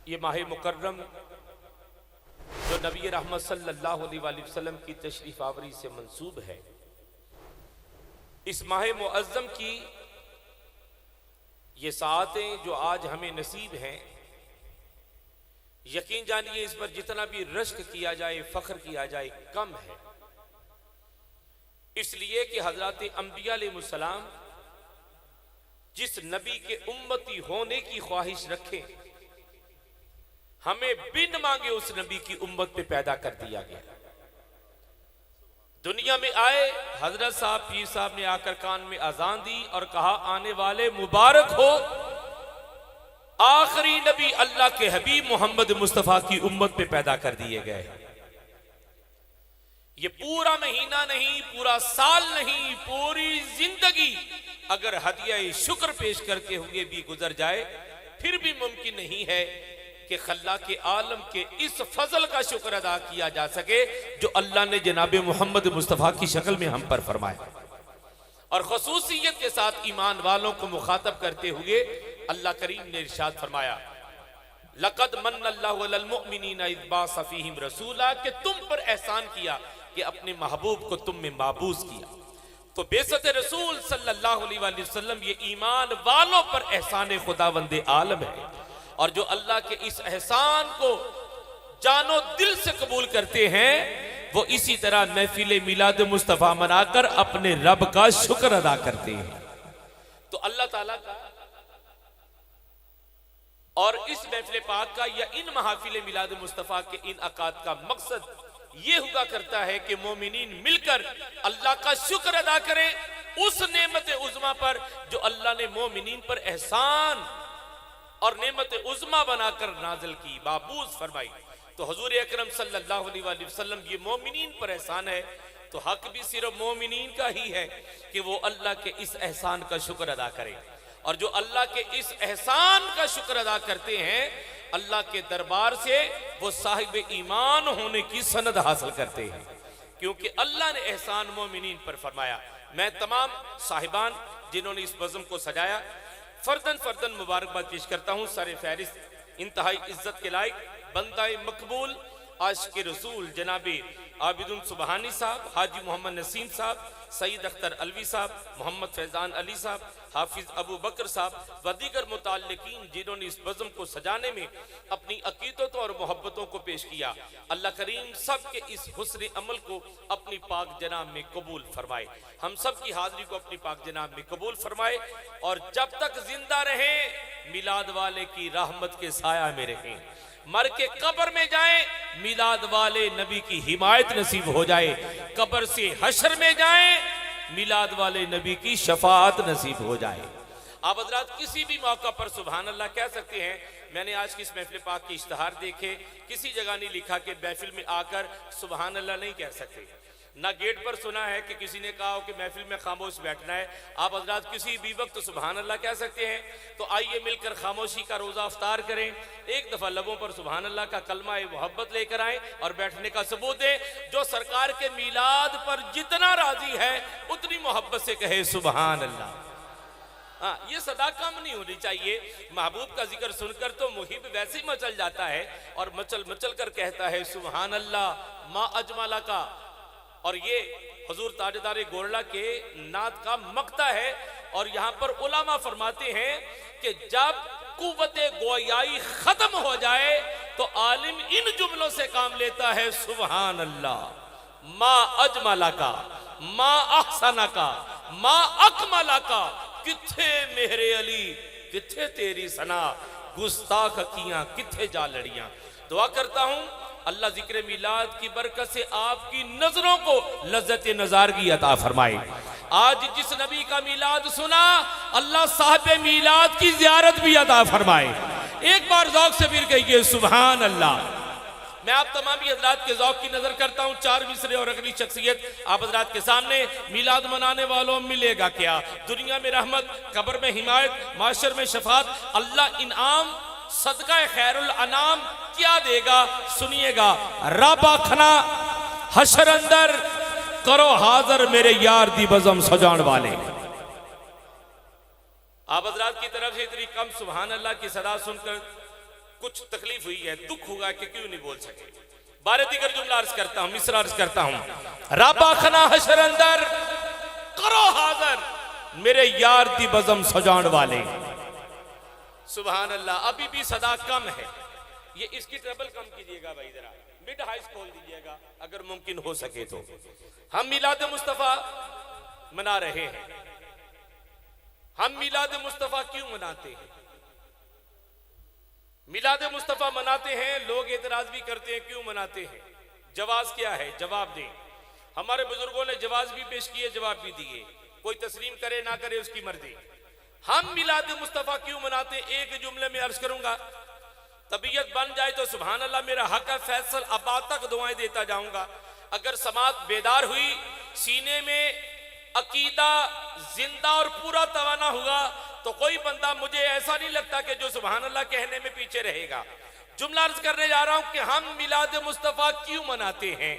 ये माह मुकर्रम जो नबी रहमत सल्लल्लाहु अलैहि वसल्लम की तशरीफ आवरी से मंसूब है, इस माह मुअज्जम की ये सातें जो आज हमें नसीब हैं, यकीन जानिए इस पर जितना भी रश्क किया जाए, फख्र किया जाए, कम है। इसलिए कि हजरत अंबिया अलैहिस्सलाम जिस नबी के उम्मती होने की ख्वाहिश रखें, हमें बिन मांगे उस नबी की उम्मत पे पैदा कर दिया गया। दुनिया में आए, हजरत साहब पीर साहब ने आकर कान में अजान दी और कहा, आने वाले मुबारक हो, आखिरी नबी अल्लाह के हबीब मोहम्मद मुस्तफा की उम्मत पे पैदा कर दिए गए। ये पूरा महीना नहीं, पूरा साल नहीं, पूरी जिंदगी अगर हदिया शुक्र पेश करते हुए भी गुजर जाए, फिर भी मुमकिन नहीं है कि खल्ला के आलम के इस फजल का शुक्र अदा किया जा सके जो अल्लाह ने जनाब मोहम्मद मुस्तफ़ा की शक्ल में हम पर फरमाया। और खसूसियत के साथ ईमान वालों को मुखातब करते हुए अल्लाह करीम ने इरशाद फरमाया, लक़द मन्नल्लाहु अलल मुअमिनीना इज़ बअसा फ़ीहिम रसूला, कि तुम पर एहसान किया कि अपने महबूब को तुम में माबूस किया। तो बेसत रसूल सल्लल्लाहु अलैहि वसल्लम ये ईमान वालों पर एहसान खुदावंदे आलम है। और जो अल्लाह के इस एहसान को जानो दिल से कबूल करते हैं, वो इसी तरह महफिल मिलाद मुस्तफ़ा मनाकर अपने रब का शुक्र अदा करते हैं। तो अल्लाह ताला का और इस महफिल पाक का या इन महफिल मिलाद मुस्तफ़ा के इन अकाद का मकसद ये हुआ करता है कि मोमिनीन मिलकर अल्लाह का शुक्र अदा करें उस नेमत उज़्मा पर जो अल्लाह ने मोमिनीन पर एहसान और नेमत उज़्मा बनाकर नाज़िल की, बाबूस फरमाई। तो हुज़ूर अकरम सल्लल्लाहु अलैहि वसल्लम ये मोमिनीन पर एहसान है, तो हक भी सिर्फ मोमिनीन का ही है कि वो अल्लाह के इस एहसान का शुक्र अदा करें। और जो अल्लाह के इस एहसान का शुक्र अदा करते हैं, अल्लाह के दरबार से वो साहिब ईमान होने की सनद हासिल करते हैं, क्योंकि अल्लाह ने एहसान मोमिनीन पर फरमाया। मैं तमाम साहिबान जिन्होंने इस बज़म को सजाया, फर्दन फर्दन मुबारकबाद पेश करता हूँ। सारे फहरिस्त इंतहाई इज्जत के लायक बंदाए मकबूल आशिक़ रसूल जनाबे आबिदुन सुबहानी साहब, हाजी मोहम्मद नसीम साहब, सईद अख्तर अलवी साहब, मोहम्मद फैज़ान अली साहब, हाफिज अबू बकर साहब व दीगर मुताल्लिकीन जिन्होंने इस बज़म को सजाने में अपनी अकीदतों और मोहब्बतों को पेश किया। अल्लाह करीम सब के इस हुस्न अमल को अपनी पाक जनाब में कबूल फरमाए, हम सब की हाज़िरी को अपनी पाक जनाब में कबूल फरमाए, और जब तक जिंदा रहें मिलाद वाले की रहमत के साया में रहें, मर के कब्र में जाएं मिलाद वाले नबी की हिमायत नसीब हो जाए, कब्र से हशर में जाएं मिलाद वाले नबी की शफाअत नसीब हो जाए। आप हज़रात किसी भी मौका पर सुभान अल्लाह कह सकते हैं। मैंने आज की इस महफिल पाक के इश्तहार देखे, किसी जगह नहीं लिखा कि महफिल में आकर सुभान अल्लाह नहीं कह सकते, ना गेट पर सुना है कि किसी ने कहा हो कि महफिल में खामोश बैठना है। आप हज़रात किसी भी वक्त सुभान अल्लाह कह सकते हैं। तो आइए मिलकर खामोशी का रोज़ा अफ्तार करें, एक दफ़ा लबों पर सुभान अल्लाह का कलमा मोहब्बत लेकर आएँ और बैठने का सबूत दें। जो सरकार के मीलाद पर जितना राजी है उतनी मोहब्बत से कहे सुभान अल्लाह। हाँ, ये सदा कम नहीं होनी चाहिए। महबूब का जिक्र सुनकर तो मुहिब वैसे ही मचल जाता है और मचल मचल कर कहता है सुभान अल्लाह मा अजमला का। और ये हुजूर ताजदार गोरला के नात का मक्ता है। और यहाँ पर उलामा फरमाते हैं कि जब कुव्वते गोयाई खत्म हो जाए तो आलिम इन जुमलों से काम लेता है, सुभान अल्लाह मा अजमला का, मा अहसना का, मा अकमला का, किथे मेरे अली किथे तेरी सना, गुस्ताख कियां किथे जा लड़ियां। दुआ करता हूं अल्लाह जिक्र मिलाद की बरकत से आपकी नजरों को लज्जत नज़ारगी अता फरमाए। आज जिस नबी का मिलाद सुना, अल्लाह साहब मिलाद की ज़ियारत भी अता फरमाए। एक बार ज़ौक़ से फिर कहिए सुभान अल्लाह। मैं आप तमाम हज़रात के ज़ौक़ की नज़र करता हूँ। चार मिसरे और अगली शख्सियत आप हज़रात के सामने। मिलाद मनाने वालों मिलेगा क्या? दुनिया में रहमत, कब्र में हिमायत, माशर में शफात। अल्लाह इनाम सदका खैरुल अनाम क्या देगा, सुनिएगा। रब आखना हशर अंदर करो हाजर मेरे यार दी बज़म सजान वाले। आप हज़रात की तरफ से इतनी कम सुभान अल्लाह की सदा सुनकर कुछ तकलीफ हुई है, दुख होगा कि क्यों नहीं बोल सके। बारे दीगर जुमला अर्ज करता हूं, मिसरा अर्ज करता हूं। रब्बा खना हशर अंदर करो हाजर मेरे यार दी बज़म सजान वाले। सुभान अल्लाह। अभी भी सदा कम है, ये इसकी ट्रबल कम कीजिएगा भाई, जरा मिड हाई खोल दीजिएगा अगर मुमकिन हो सके तो। हम मिलाद मुस्तफा मना रहे हैं। हम मिलाद मुस्तफा क्यों मनाते हैं? मिलाद मुस्तफा मनाते हैं, लोग एतराज भी करते हैं क्यों मनाते हैं, जवाब क्या है, जवाब दें। हमारे बुजुर्गों ने जवाब भी पेश किए, जवाब भी दिए, कोई तस्लीम करे ना करे उसकी मर्जी। हम मिलाद मुस्तफा क्यों मनाते हैं, एक जुमले में अर्ज करूंगा, तबीयत बन जाए तो सुभान अल्लाह मेरा हक है फैसल, अब्बा तक दुआएं देता जाऊंगा। अगर समात बेदार हुई, सीने में अकीदा जिंदा और पूरा तवाना हुआ, तो कोई बंदा मुझे ऐसा नहीं लगता कि जो सुभान अल्लाह कहने में पीछे रहेगा। जुमला अर्ज करने जा रहा हूं कि हम मिलाद मुस्तफा क्यों मनाते हैं।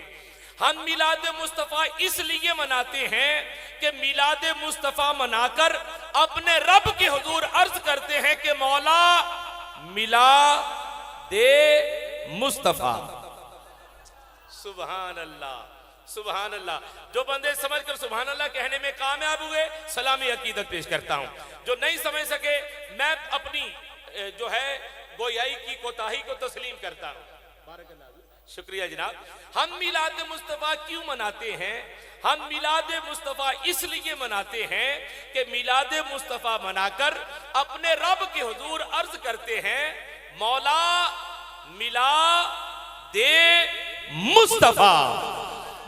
हम मिलाद मुस्तफा इसलिए मनाते हैं कि मिलाद मुस्तफा मनाकर अपने रब के हुजूर अर्ज करते हैं कि मौला मिला दे मुस्तफा। सुभान अल्लाह, सुभान अल्लाह। जो बंदे समझकर सुभान अल्लाह कहने में कामयाब हुए, सलामी अकीदत पेश करता हूं। जो नहीं समझ सके, मैं अपनी जो है गोयाई की कोताही को तस्लीम करता हूं। शुक्रिया जनाब। हम मिलाद मुस्तफा क्यों मनाते हैं? हम मिलाद मुस्तफा इसलिए मनाते हैं कि मिलाद मुस्तफा मनाकर अपने रब के हुजूर अर्ज करते हैं मौला मिला दे मुस्तफा,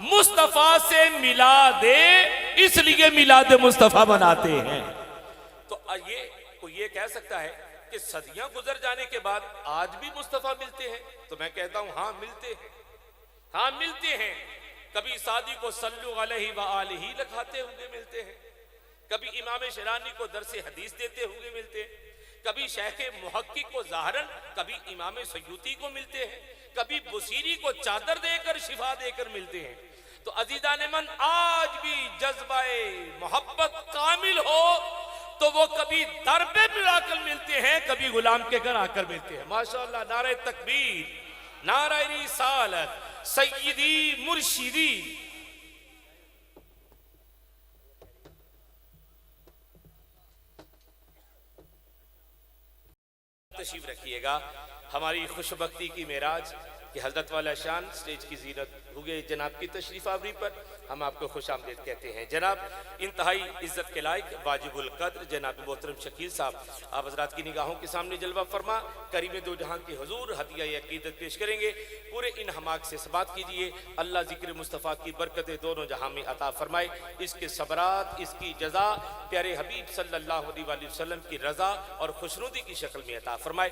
मुस्तफा से मिला दे, इसलिए मिलाद मुस्तफा मनाते हैं। तो ये कह सकता है कि सदियां गुजर जाने के बाद आज भी मुस्तफा मिलते हैं, तो मैं कहता हूं हाँ मिलते हैं, हाँ मिलते हैं। कभी सादी को सल्लु अलैहि व आलिही लिखाते हुए मिलते हैं, कभी इमाम शरानी को दरसे हदीस देते हुए मिलते हैं, कभी शेख मुहक्किक को ज़ाहरन, कभी इमाम सयूती को मिलते हैं, कभी बुसीरी को चादर देकर शिफा देकर मिलते हैं। तो अजीज़ान मन, आज भी जज्बाए मोहब्बत कामिल हो तो वो कभी दर पे मिलाकर मिलते हैं, कभी गुलाम के घर आकर मिलते हैं। माशाअल्लाह, नारे तकबीर, नारे रिसालत, सय्यदी मुर्शिदी। तशरीफ रखिएगा। हमारी खुशबख्ती की मेराज कि हजरत वाला शान स्टेज की जीनत हो गए जनाब की तशरीफ आवरी पर हम आपको खुश आमदीद कहते हैं। जनाब इंतहाई इज्जत के लायक वाजिबुल कद्र जनाब मोहतरम शकील साहब, आप हजरात की निगाहों के सामने जलवा फरमा करीम दो जहां के हुजूर हदिया अकीदत पेश करेंगे। पूरे इन हमाक से सबात कीजिए, अल्लाह जिक्र मुस्तफ़ा की बरकतें दोनों जहां में अता फरमाए, इसके सबरात, इसकी जजा प्यारे हबीब सल्लल्लाहु अलैहि वसल्लम की रजा और खुशनुदी की शक्ल में अता फरमाए।